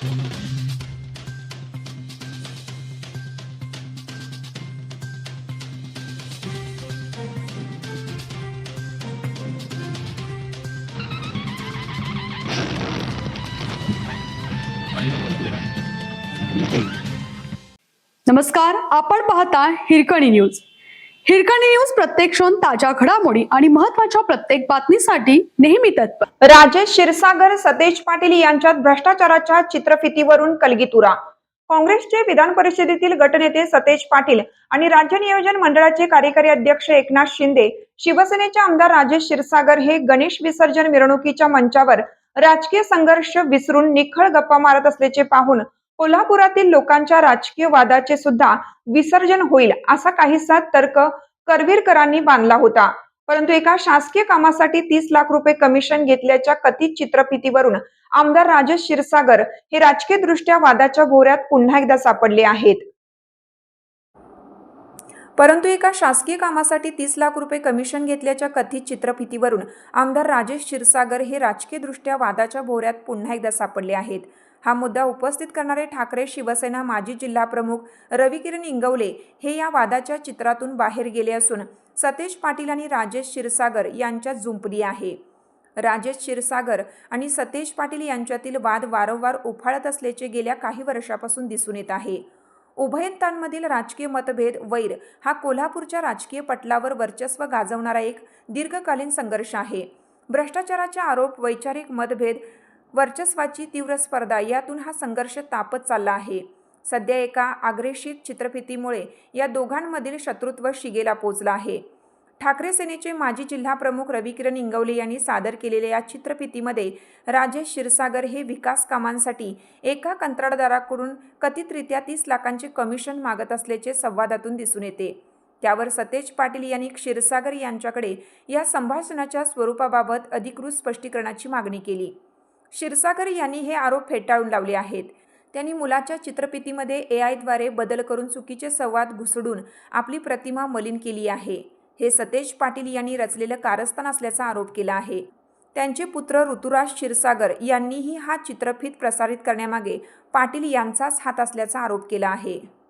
नमस्कार, आपण पाहता हिरकणी न्यूज. हिरकणी न्यूज प्रत्येक क्षण ताज्या घडामोडी आणि महत्त्वाच्या प्रत्येक बातमीसाठी नेहमी तत्पर. राजेश क्षीरसागर, सतेज पाटील यांच्यात भ्रष्टाचाराच्या चित्रफितीवरून कलगीतुरा. काँग्रेसचे विधान परिषदेतील गटनेते सतेज पाटील आणि राज्य नियोजन मंडळाचे कार्यकारी अध्यक्ष एकनाथ शिंदे, शिवसेनेचे आमदार राजेश क्षीरसागर हे गणेश विसर्जन मिरवणुकीच्या मंचावर राजकीय संघर्ष विसरून निखळ गप्पा मारत असल्याचे पाहून कोल्हापुरातील लोकांच्या राजकीय वादाचे सुद्धा विसर्जन होईल असा काहीसा तर्क करवीरकरांनी बांधला होता. परंतु एका शासकीय कामासाठी 30 लाख रुपये कमिशन घेतल्याच्या कथित चित्रफितीवरून आमदार राजेश क्षीरसागर हे राजकीय दृष्ट्या वादाच्या भोवऱ्यात पुन्हा एकदा सापडले आहेत. परंतु एका शासकीय कामासाठी 30 लाख रुपये कमिशन घेतल्याच्या कथित चित्रफितीवरून आमदार राजेश क्षीरसागर हे राजकीय दृष्ट्या वादाच्या भोवऱ्यात पुन्हा एकदा सापडले आहेत. हा मुद्दा उपस्थित करणारे ठाकरे शिवसेना माजी जिल्हाप्रमुख रविकिरण इंगवले हे या वादाच्या चित्रातून बाहेर गेले असून सतेज पाटील आणि राजेश क्षीरसागर यांच्यात जुंपली आहे. राजेश क्षीरसागर आणि सतेज पाटील यांच्यातील वाद वारंवार उफाळत असल्याचे गेल्या काही वर्षापासून दिसून येत आहे. उभयतांमधील राजकीय मतभेद वैर हा कोल्हापूरच्या राजकीय पटलावर वर्चस्व गाजवणारा एक दीर्घकालीन संघर्ष आहे. भ्रष्टाचाराचे आरोप, वैचारिक मतभेद, वर्चस्वाची तीव्र स्पर्धा यातून हा संघर्ष तापत चालला आहे. सध्या एका आग्रेषित चित्रफितीमुळे या दोघांमधील शत्रुत्व शिगेला पोहोचला आहे. ठाकरे सेनेचे माजी जिल्हाप्रमुख रविकिरण इंगवले यांनी सादर केलेल्या या चित्रफितीमध्ये राजेश क्षीरसागर हे विकास कामांसाठी एका कंत्राटदाराकडून कथितरित्या 30 लाखांचे कमिशन मागत असल्याचे संवादातून दिसून येते. त्यावर सतेज पाटील यांनी क्षीरसागर यांच्याकडे या संभाषणाच्या स्वरूपाबाबत अधिकृत स्पष्टीकरणाची मागणी केली. क्षीरसागर यांनी हे आरोप फेटाळून लावले आहेत. त्यांनी मुलाच्या चित्रफितीमध्ये AI द्वारे बदल करून चुकीचे संवाद घुसडून आपली प्रतिमा मलिन केली आहे. हे सतेज पाटील यांनी रचलेलं कारस्थान असल्याचा आरोप केला आहे. त्यांचे पुत्र ऋतुराज क्षीरसागर यांनीही हा चित्रफित प्रसारित करण्यामागे पाटील यांचाच हात असल्याचा आरोप केला आहे.